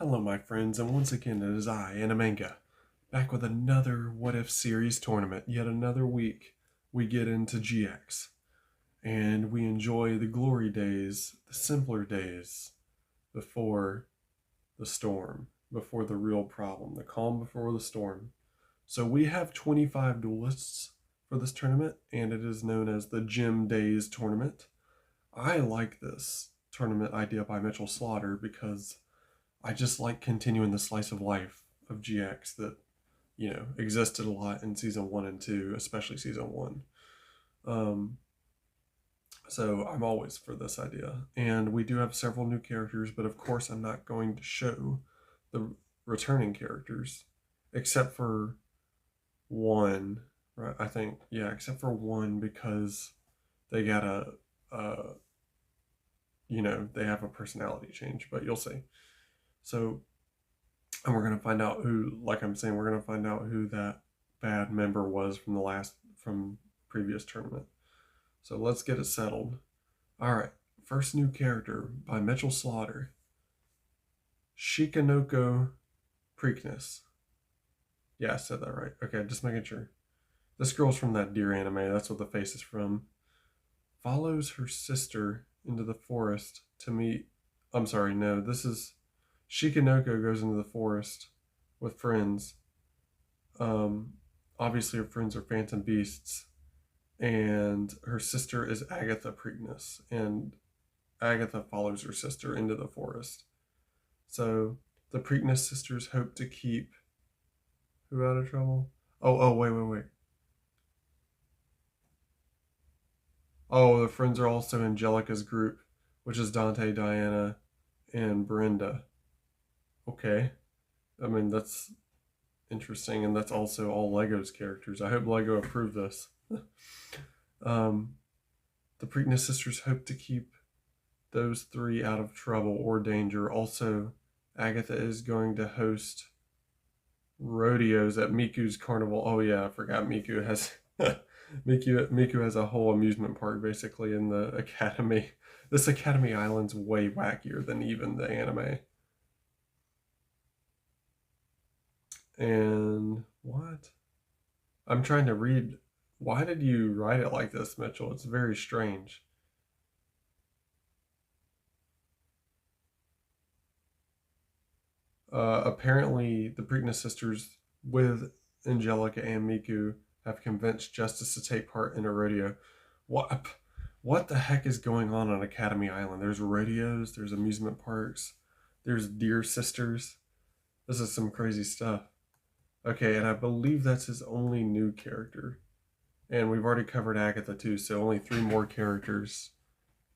Hello, my friends, and once again it is I, Animanga, back with another What If series tournament. Yet another week we get into GX, and we enjoy the glory days, the simpler days, before the storm, before the real problem, the calm before the storm. So we have 25 duelists for this tournament, and it is known as the Gym Days tournament. I like this tournament idea by Mitchell Slaughter because I just like continuing the slice of life of GX that existed a lot in season 1 and 2, especially season 1. Um, so I'm always for this idea, and we do have several new characters, but of course I'm not going to show the returning characters except for one. Right? I think except for one because they got a they have a personality change, but you'll see. So and we're gonna find out who, like I'm saying, we're gonna find out who that bad member was from previous tournament. So let's get it settled. All right, first new character by Mitchell Slaughter, Shikanoko Preakness. Yeah, I said that right. Okay, just making sure. This girl's from that deer anime. That's what the face is from. Follows her sister into the forest to meet. I'm sorry, no. This is Shikanoko goes into the forest with friends. Um, Obviously, her friends are phantom beasts, and her sister is Agatha Preakness, and Agatha follows her sister into the forest. So the Preakness sisters hope to keep who out of trouble? Wait. Oh, the friends are also Angelica's group, which is Dante, Diana, and Brenda. Okay. I mean, that's interesting, and that's also all Lego's characters. I hope Lego approved this. um, the Preakness sisters hope to keep those three out of trouble or danger. Also, Agatha is going to host rodeos at Miku's carnival. Oh yeah, I forgot Miku has Miku has a whole amusement park basically in the academy. This Academy Island's way wackier than even the anime. And what? I'm trying to read. Why did you write it like this, Mitchell? It's very strange. Apparently, the Preakness sisters, with Angelica and Miku, have convinced Justice to take part in a rodeo. What? What the heck is going on Academy Island? There's rodeos, there's amusement parks, there's deer sisters. This is some crazy stuff. Okay, and I believe that's his only new character. And we've already covered Agatha too, so only three more characters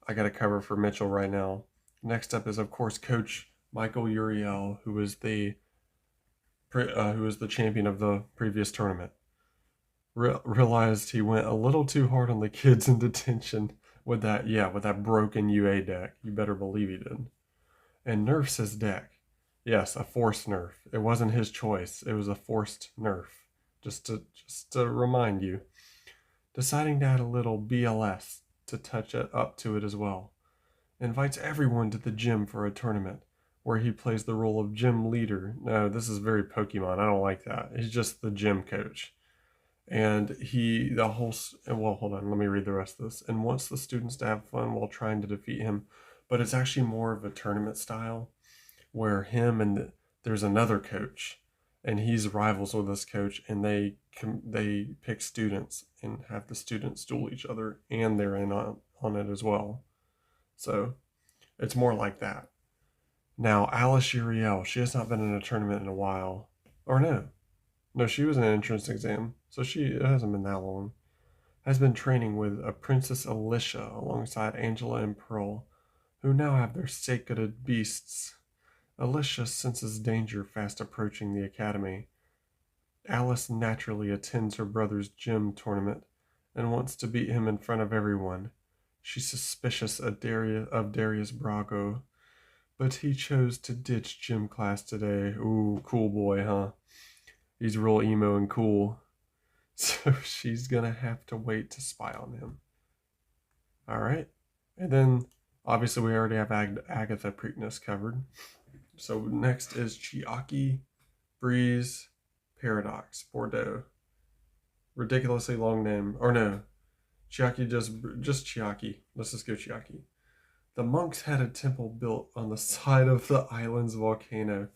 I got to cover for Mitchell right now. Next up is, of course, Coach Michael Uriel, who was the champion of the previous tournament. Realized he went a little too hard on the kids in detention with that broken UA deck. You better believe he did. And nerfs his deck. Yes, a forced nerf. It wasn't his choice. It was a forced nerf. Just to remind you. Deciding to add a little BLS to touch it up to it as well. Invites everyone to the gym for a tournament where he plays the role of gym leader. No, this is very Pokemon. I don't like that. He's just the gym coach. And hold on, let me read the rest of this. And wants the students to have fun while trying to defeat him. But it's actually more of a tournament style where there's another coach and he's rivals with this coach, and they pick students and have the students duel each other, and they're in on it as well. So it's more like that. Now, Alice Uriel, she has not been in a tournament in a while. Or no, she was in an entrance exam, so it hasn't been that long. Has been training with a Princess Alicia alongside Angela and Pearl, who now have their sacred beasts. Alicia senses danger fast approaching the academy. Alice naturally attends her brother's gym tournament and wants to beat him in front of everyone. She's suspicious of Darius Brago, but he chose to ditch gym class today. Ooh, cool boy, huh? He's real emo and cool. So she's gonna have to wait to spy on him. Alright. And then, obviously, we already have Agatha Preakness covered. So next is Chiaki, Breeze, Paradox, Bordeaux. Ridiculously long name. Or no, Chiaki just Chiaki. Let's just go Chiaki. The monks had a temple built on the side of the island's volcano.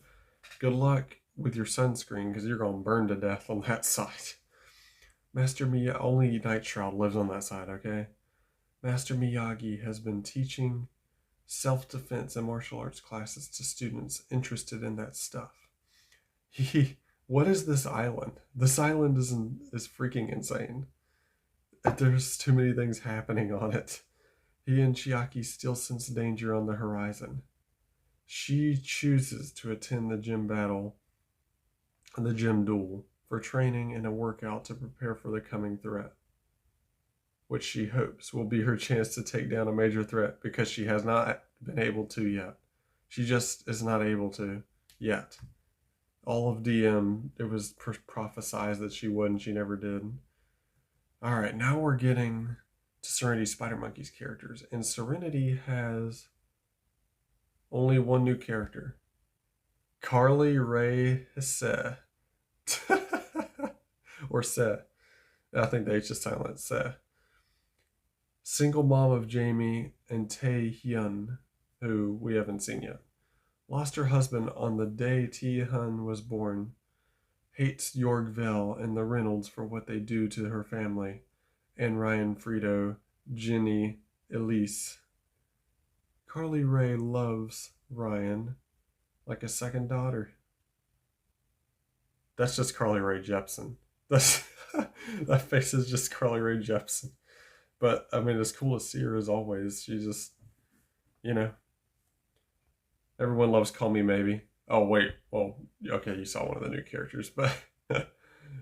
Good luck with your sunscreen because you're going to burn to death on that side. Only Night Shroud lives on that side, okay? Master Miyagi has been teaching self-defense and martial arts classes to students interested in that stuff. What is this island? This island is freaking insane. There's too many things happening on it. He and Chiaki still sense danger on the horizon. She chooses to attend the gym duel, for training and a workout to prepare for the coming threat, which she hopes will be her chance to take down a major threat because she has not been able to yet. She just is not able to yet. All of DM, it was prophesized that she would and she never did. Alright, now we're getting to Serenity Spider Monkey's characters. And Serenity has only one new character. Carly Rae Se. Or Se. I think the H is silent. Se. Single mom of Jamie and Tae Hyun, who we haven't seen yet. Lost her husband on the day Tae Hyun was born. Hates Yorkville and the Reynolds for what they do to her family. And Ryan Frito, Jenny, Elise. Carly Rae loves Ryan like a second daughter. That's just Carly Rae Jepsen. That face is just Carly Rae Jepsen. But I mean, it's cool to see her as always. She just, you know, everyone loves Call Me Maybe. Oh wait, well, okay, you saw one of the new characters, but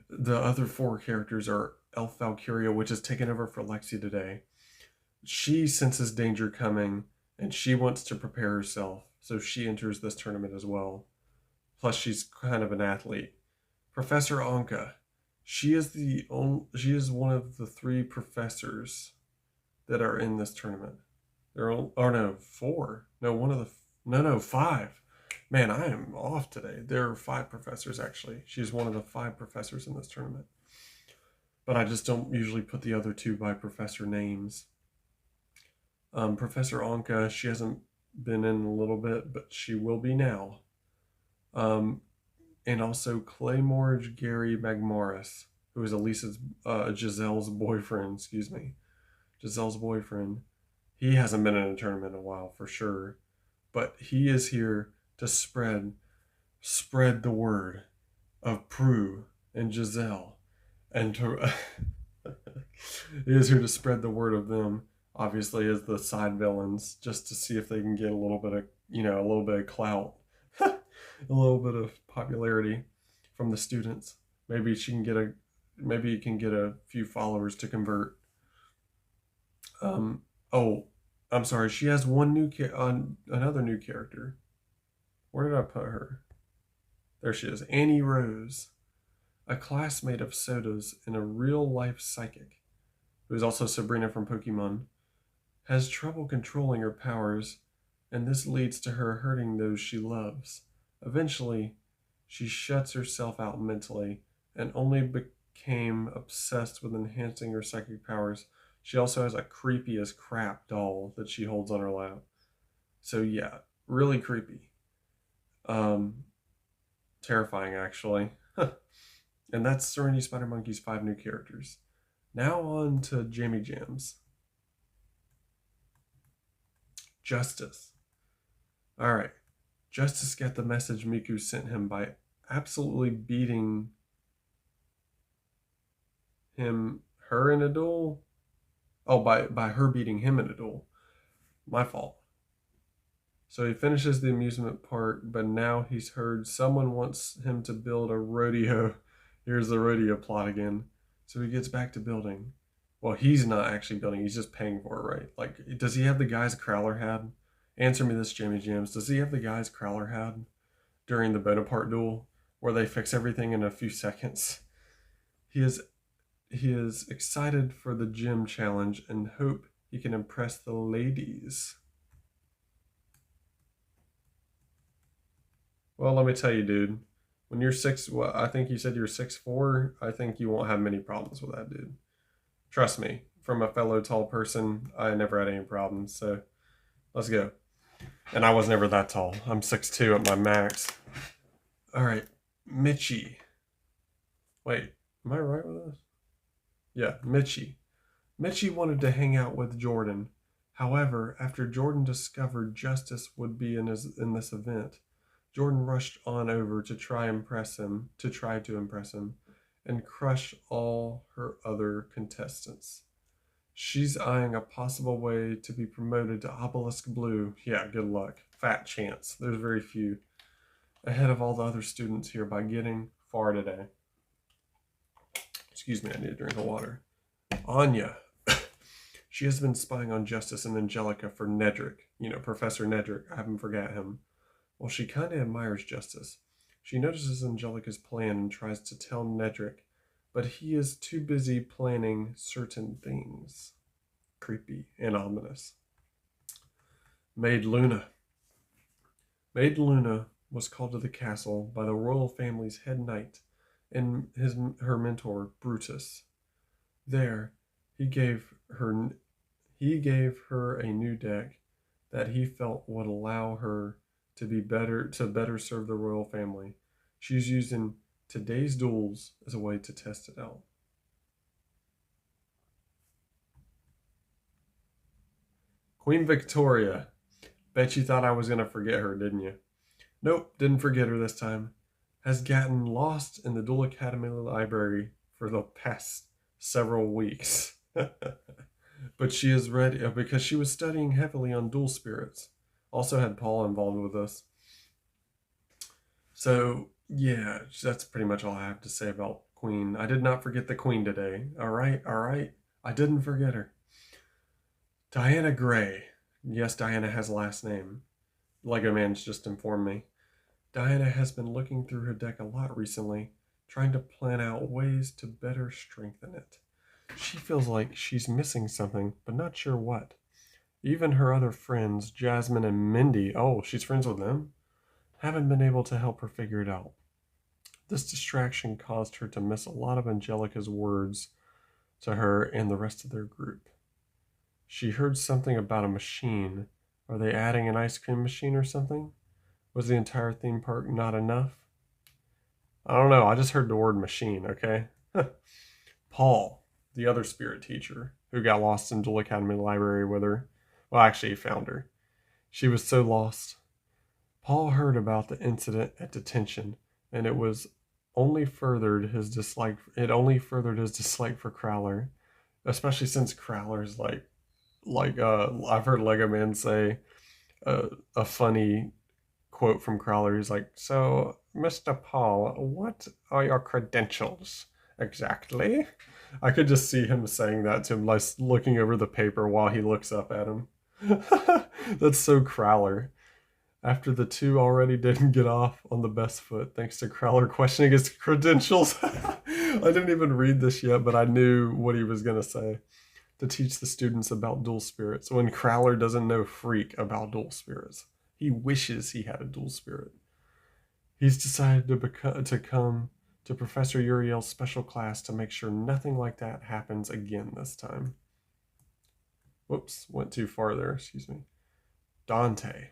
the other four characters are Elf Valkyria, which is taken over for Lexi today. She senses danger coming, and she wants to prepare herself, so she enters this tournament as well. Plus, she's kind of an athlete. Professor Anka. She is one of the three professors that are in this tournament. Four. No, five. Man, I am off today. There are 5 professors actually. She's one of the 5 professors in this tournament. But I just don't usually put the other 2 by professor names. Professor Anka, she hasn't been in a little bit, but she will be now. And also Claymore Gary McMorris, who is Giselle's boyfriend, Giselle's boyfriend. He hasn't been in a tournament in a while for sure, but he is here to spread the word of Prue and Giselle, and to he is here to spread the word of them, obviously as the side villains, just to see if they can get a little bit of clout, a little bit of popularity from the students. Maybe he can get a few followers to convert. I'm sorry. She has another new character. Where did I put her? There she is. Annie Rose, a classmate of Soda's and a real-life psychic, who is also Sabrina from Pokemon, has trouble controlling her powers, and this leads to her hurting those she loves. Eventually, she shuts herself out mentally and only became obsessed with enhancing her psychic powers. She also has a creepy as crap doll that she holds on her lap. So yeah, really creepy. Terrifying actually. And that's Serenity Spider Monkey's 5 new characters. Now on to Jammy Jams. Justice. Alright. Justice got the message Miku sent him by absolutely beating her in a duel. Oh, by her beating him in a duel. My fault. So he finishes the amusement park, but now he's heard someone wants him to build a rodeo. Here's the rodeo plot again. So he gets back to building. Well, he's not actually building. He's just paying for it, right? Like, does he have the guys Crowler had? Answer me this, Jamie Jams. Does he have the guys Crowler had during the Bonaparte duel, where they fix everything in a few seconds? He is excited for the gym challenge and hope he can impress the ladies. Well, let me tell you, dude. When you're six, well, I think you said you're 6'4". I think you won't have many problems with that, dude. Trust me, from a fellow tall person, I never had any problems. So let's go. And I was never that tall. I'm 6'2" at my max. All right, Mitchie. Wait, am I right with this? Yeah, Mitchie. Mitchie wanted to hang out with Jordan. However, after Jordan discovered Justice would be in this event, Jordan rushed on over to try to impress him, and crush all her other contestants. She's eyeing a possible way to be promoted to Obelisk Blue. Yeah, good luck. Fat chance. There's very few. Ahead of all the other students here by getting far today. Excuse me, I need a drink of water. Anya. She has been spying on Justice and Angelica for Nedrick. Professor Nedrick. I haven't forgot him. Well, she kind of admires Justice. She notices Angelica's plan and tries to tell Nedrick, but he is too busy planning certain things. Creepy and ominous. Maid Luna. Maid Luna was called to the castle by the royal family's head knight and her mentor, Brutus. There, he gave her a new deck that he felt would allow her to better serve the royal family. She's using today's duels as a way to test it out. Queen Victoria. Bet you thought I was going to forget her, didn't you? Nope, didn't forget her this time. Has gotten lost in the Duel Academy library for the past several weeks. But she is ready because she was studying heavily on dual spirits. Also had Paul involved with us. So, yeah, that's pretty much all I have to say about Queen. I did not forget the Queen today. All right. I didn't forget her. Diana Gray. Yes, Diana has a last name. Lego Man's just informed me. Diana has been looking through her deck a lot recently, trying to plan out ways to better strengthen it. She feels like she's missing something, but not sure what. Even her other friends, Jasmine and Mindy, oh, she's friends with them, haven't been able to help her figure it out. This distraction caused her to miss a lot of Angelica's words to her and the rest of their group. She heard something about a machine. Are they adding an ice cream machine or something? Was the entire theme park not enough? I don't know. I just heard the word machine, okay? Paul, the other spirit teacher, who got lost in Duel Academy library with her. Well, actually, he found her. She was so lost. Paul heard about the incident at detention, and it only furthered his dislike. It only furthered his dislike for Crowler, especially since Crowler's I've heard Lego Man say a funny quote from Crowler. He's like, "So, Mr. Paul, what are your credentials exactly?" I could just see him saying that to him, like looking over the paper while he looks up at him. That's so Crowler. After the two already didn't get off on the best foot, thanks to Crowler questioning his credentials. I didn't even read this yet, but I knew what he was going to say. To teach the students about dual spirits, when Crowler doesn't know freak about dual spirits. He wishes he had a dual spirit. He's decided to come to Professor Uriel's special class to make sure nothing like that happens again this time. Whoops, went too far there, excuse me. Dante.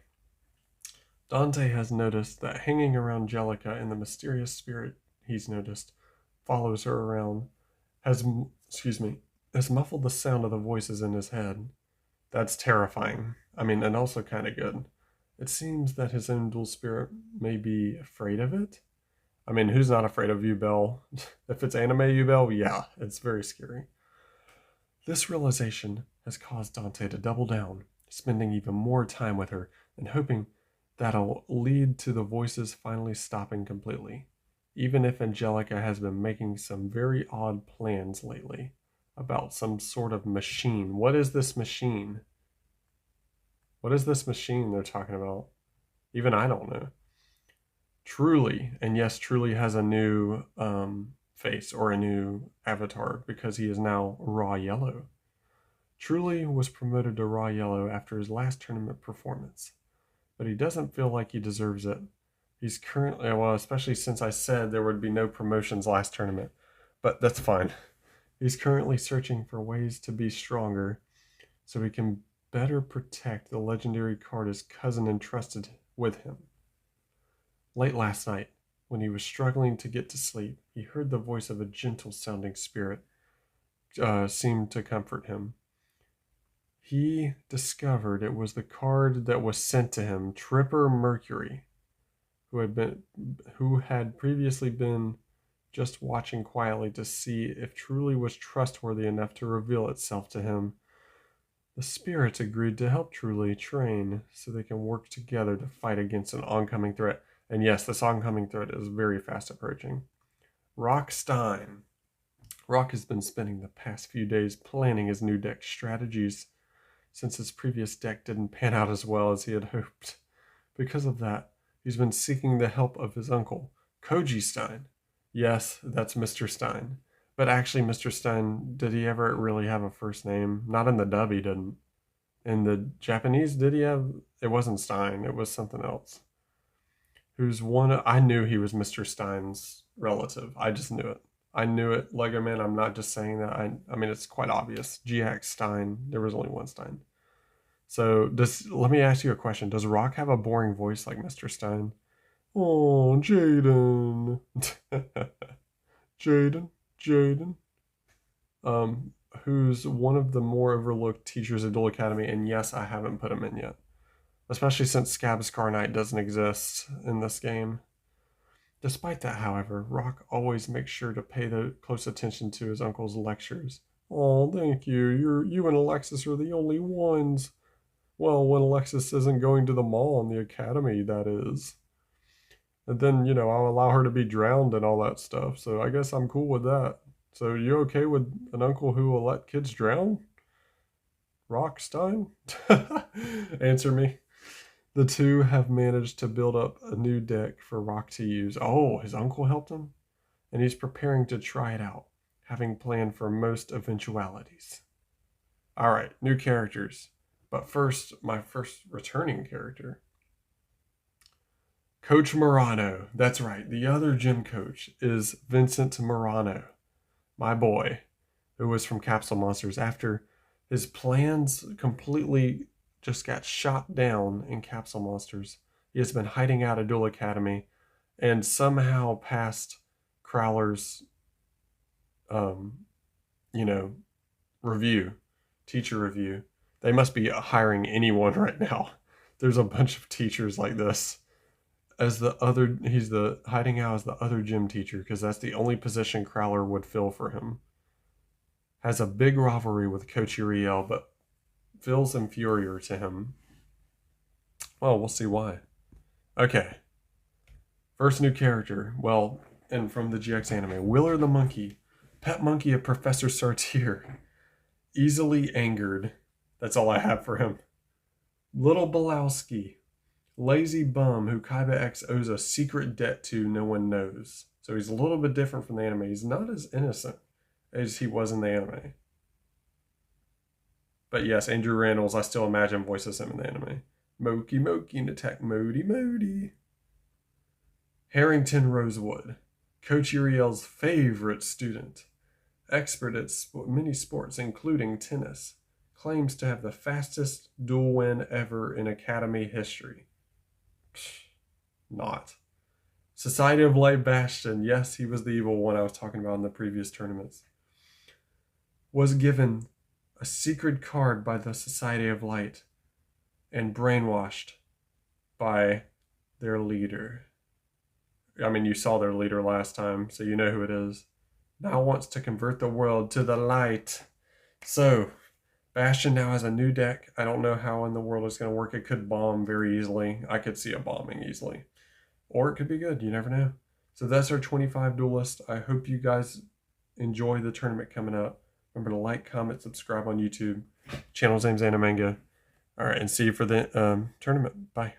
Dante has noticed that hanging around Angelica and the mysterious spirit he's noticed follows her around has muffled the sound of the voices in his head. That's terrifying. And also kind of good. It seems that his own dual spirit may be afraid of it. Who's not afraid of Yubel? If it's anime Yubel, yeah, it's very scary. This realization has caused Dante to double down, spending even more time with her and hoping that'll lead to the voices finally stopping completely, even if Angelica has been making some very odd plans lately about some sort of machine. What is this machine? What is this machine they're talking about? Even I don't know. Truly, and yes, Truly has a new face or a new avatar because he is now Raw Yellow. Truly was promoted to Raw Yellow after his last tournament performance, but he doesn't feel like he deserves it. He's currently, well, especially since I said there would be no promotions last tournament, but that's fine. He's currently searching for ways to be stronger so he can better protect the legendary card his cousin entrusted with him. Late last night, when he was struggling to get to sleep, he heard the voice of a gentle-sounding spirit seem to comfort him. He discovered it was the card that was sent to him, Tripper Mercury, who had previously been just watching quietly to see if truly was trustworthy enough to reveal itself to him. The spirits agreed to help Truly train so they can work together to fight against an oncoming threat. And yes, this oncoming threat is very fast approaching. Rock Stein. Rock has been spending the past few days planning his new deck strategies since his previous deck didn't pan out as well as he had hoped. Because of that, he's been seeking the help of his uncle, Koji Stein. Yes, that's Mr. Stein. But actually, Mr. Stein, did he ever really have a first name? Not in the dub, he didn't. In the Japanese, did he have? It wasn't Stein, it was something else. I knew he was Mr. Stein's relative. I just knew it. I knew it, Lego Man. I'm not just saying that. I mean, it's quite obvious. GX Stein. There was only one Stein. So, let me ask you a question. Does Rock have a boring voice like Mr. Stein? Oh, Jaden. Jaden. Who's one of the more overlooked teachers at Duel Academy, and yes, I haven't put him in yet. Especially since Scab Scar Knight doesn't exist in this game. Despite that, however, Rock always makes sure to pay close attention to his uncle's lectures. Oh, thank you. You and Alexis are the only ones. Well, when Alexis isn't going to the mall in the academy, that is. And then, I'll allow her to be drowned and all that stuff. So I guess I'm cool with that. So you okay with an uncle who will let kids drown? Rockstein? Answer me. The two have managed to build up a new deck for Rock to use. Oh, his uncle helped him? And he's preparing to try it out, having planned for most eventualities. Alright, new characters. But first, my first returning character. Coach Morano. That's right, the other gym coach is Vincent Morano, my boy, who was from Capsule Monsters after his plans completely just got shot down in Capsule Monsters. He has been hiding out at Duel Academy and somehow passed Crowler's, teacher review. They must be hiring anyone right now. There's a bunch of teachers like this. He's the hiding out as the other gym teacher because that's the only position Crowler would fill for him. Has a big rivalry with Coach Uriel, but feels inferior to him. Well, we'll see why. Okay. First new character. Well, and from the GX anime. Willer the Monkey. Pet monkey of Professor Sartier. Easily angered. That's all I have for him. Little Belowski. Lazy bum who Kaiba X owes a secret debt to no one knows. So he's a little bit different from the anime. He's not as innocent as he was in the anime. But yes, Andrew Randalls, I still imagine voices him in the anime. Moki and attack Modi. Harrington Rosewood. Coach Uriel's favorite student. Expert at many sports, including tennis. Claims to have the fastest duel win ever in Academy history. Not. Society of Light Bastion. Yes, he was the evil one I was talking about in the previous tournaments. Was given a secret card by the Society of Light and brainwashed by their leader. I mean, you saw their leader last time, so you know who it is. Now wants to convert the world to the light. So, Bastion now has a new deck. I don't know how in the world it's going to work. It could bomb very easily. I could see it bombing easily. Or it could be good. You never know. So that's our 25 duelist. I hope you guys enjoy the tournament coming up. Remember to like, comment, subscribe on YouTube. Channel's name's Animanga. All right, and see you for the tournament. Bye.